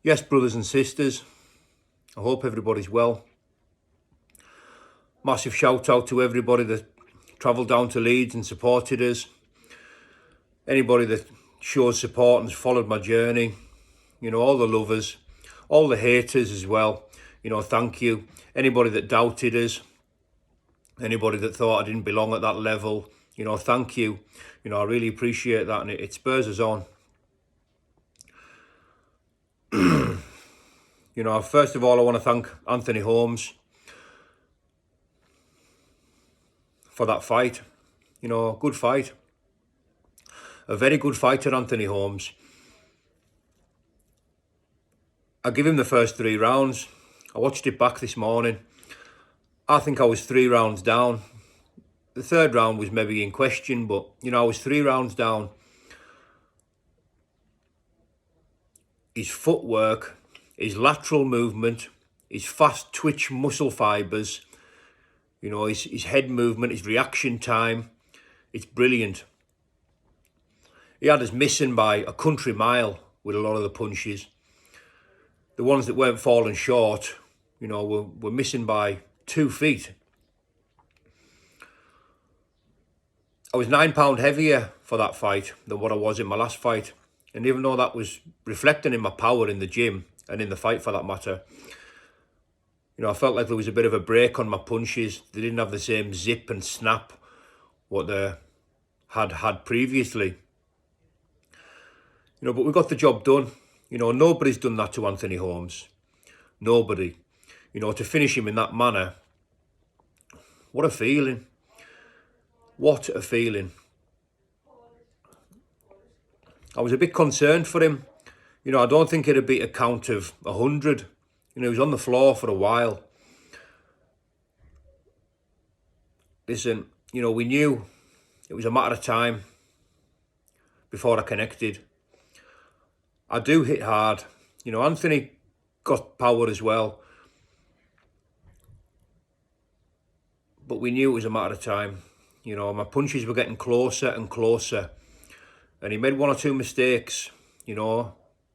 Yes, brothers and sisters, I hope everybody's well. Massive shout out to everybody that travelled down to Leeds and supported us. Anybody that shows support and has followed my journey. All the lovers, all the haters as well. Thank you. Anybody that doubted us, anybody that thought I didn't belong at that level, thank you. I really appreciate that, and it spurs us on. First of all, I want to thank Anthony Holmes for that fight. Good fight. A very good fighter, Anthony Holmes. I give him the first 3 rounds. I watched it back this morning. I think I was 3 rounds down. The third round was maybe in question, but, I was 3 rounds down. His footwork, his lateral movement, his fast twitch muscle fibres, his head movement, his reaction time, it's brilliant. He had us missing by a country mile with a lot of the punches. The ones that weren't falling short, were missing by 2 feet. I was 9 pounds heavier for that fight than what I was in my last fight. And even though that was reflecting in my power in the gym and in the fight for that matter, I felt like there was a bit of a break on my punches. They didn't have the same zip and snap what they had previously. But we got the job done. Nobody's done that to Anthony Holmes. Nobody. To finish him in that manner, what a feeling. What a feeling. I was a bit concerned for him. I don't think it'd beat a count of 100. He was on the floor for a while. Listen, we knew it was a matter of time before I connected. I do hit hard. Anthony got power as well. But we knew it was a matter of time. My punches were getting closer and closer. And he made 1 or 2 mistakes. You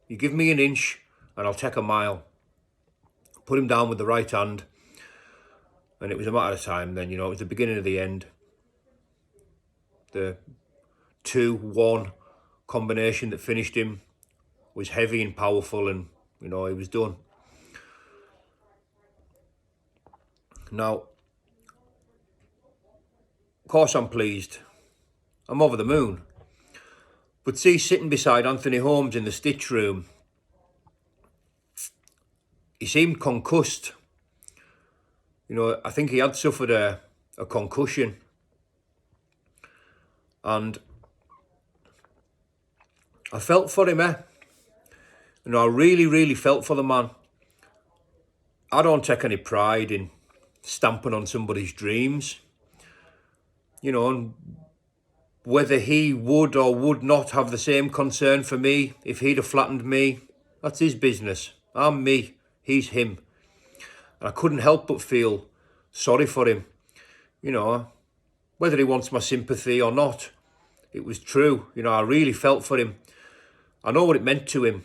give me an inch and I'll take a mile. Put him down with the right hand. And it was a matter of time then, it was the beginning of the end. The 2-1 combination that finished him was heavy and powerful, and, he was done. Now, of course I'm pleased. I'm over the moon. But see, sitting beside Anthony Holmes in the stitch room, he seemed concussed. I think he had suffered a concussion. And I felt for him, I really, really felt for the man. I don't take any pride in stamping on somebody's dreams. And whether he would or would not have the same concern for me if he'd have flattened me, that's his business. I'm me, he's him. And I couldn't help but feel sorry for him. Whether he wants my sympathy or not, it was true. I really felt for him. I know what it meant to him.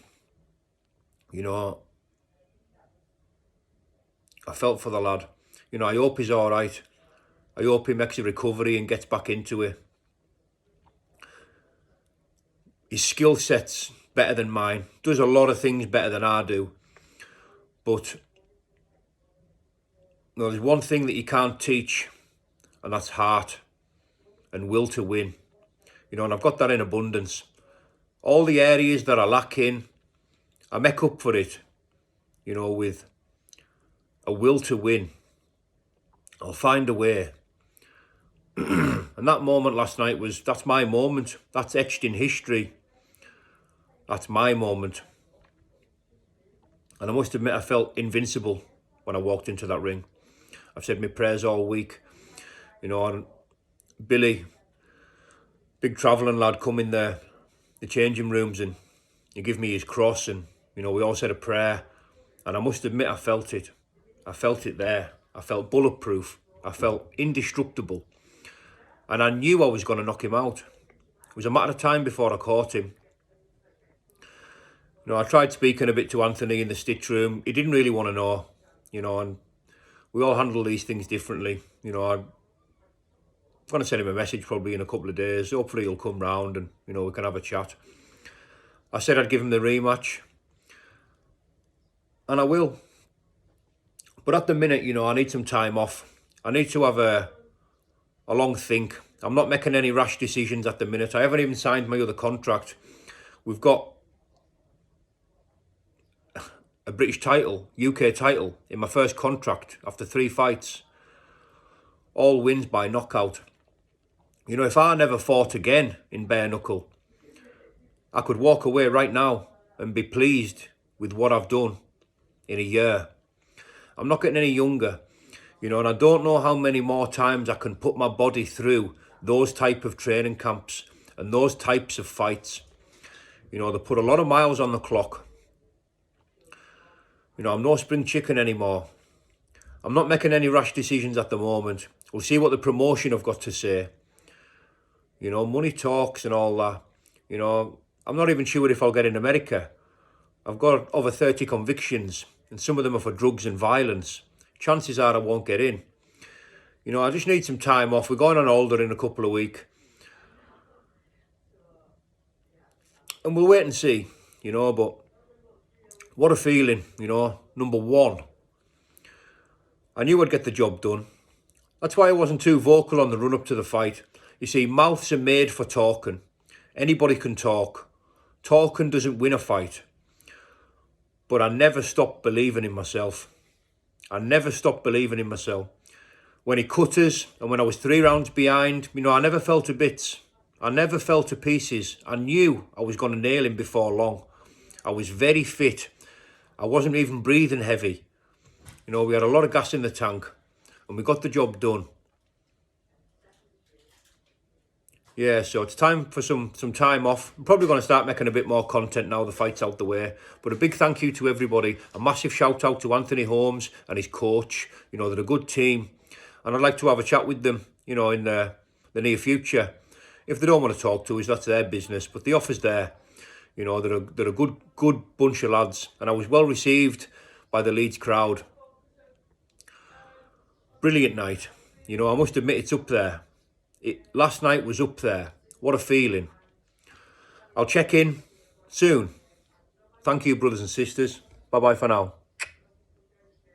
I felt for the lad. I hope he's all right. I hope he makes a recovery and gets back into it. His skill set's better than mine. Does a lot of things better than I do. But there's one thing that you can't teach, and that's heart and will to win. And I've got that in abundance. All the areas that I lack in, I make up for it, with a will to win. I'll find a way. And that moment last night that's my moment. That's etched in history. That's my moment. And I must admit, I felt invincible when I walked into that ring. I've said my prayers all week. And Billy, big travelling lad, come in the changing rooms and he gave me his cross, and, we all said a prayer. And I must admit, I felt it. I felt it there. I felt bulletproof. I felt indestructible. And I knew I was going to knock him out. It was a matter of time before I caught him. You know, I tried speaking a bit to Anthony in the stitch room. He didn't really want to know, you know, and we all handle these things differently. You know, I'm going to send him a message probably in a couple of days. Hopefully he'll come round and, you know, we can have a chat. I said I'd give him the rematch, and I will. But at the minute, you know, I need some time off. I need to have a long think. I'm not making any rash decisions at the minute. I haven't even signed my other contract. We've got a British title, UK title, in my first contract after 3 fights. All wins by knockout. You know, if I never fought again in bare knuckle, I could walk away right now and be pleased with what I've done in a year. I'm not getting any younger, you know, and I don't know how many more times I can put my body through those type of training camps and those types of fights. You know, they put a lot of miles on the clock. You know, I'm no spring chicken anymore. I'm not making any rash decisions at the moment. We'll see what the promotion have got to say. You know, money talks and all that. You know, I'm not even sure if I'll get in America. I've got over 30 convictions, and some of them are for drugs and violence. Chances are I won't get in. You know, I just need some time off. We're going on older in a couple of weeks. And we'll wait and see, you know, but what a feeling, you know. Number one, I knew I'd get the job done. That's why I wasn't too vocal on the run-up to the fight. You see, mouths are made for talking. Anybody can talk. Talking doesn't win a fight. But I never stopped believing in myself. I never stopped believing in myself. When he cut us and when I was 3 rounds behind, you know, I never fell to bits. I never fell to pieces. I knew I was going to nail him before long. I was very fit. I wasn't even breathing heavy. You know, we had a lot of gas in the tank and we got the job done. Yeah, so it's time for some time off. I'm probably going to start making a bit more content now the fight's out the way. But a big thank you to everybody. A massive shout out to Anthony Holmes and his coach. You know, they're a good team. And I'd like to have a chat with them, you know, in the near future. If they don't want to talk to us, that's their business. But the offer's there. You know, they're a good bunch of lads. And I was well received by the Leeds crowd. Brilliant night. You know, I must admit it's up there. Last night was up there. What a feeling. I'll check in soon. Thank you, brothers and sisters. Bye-bye for now.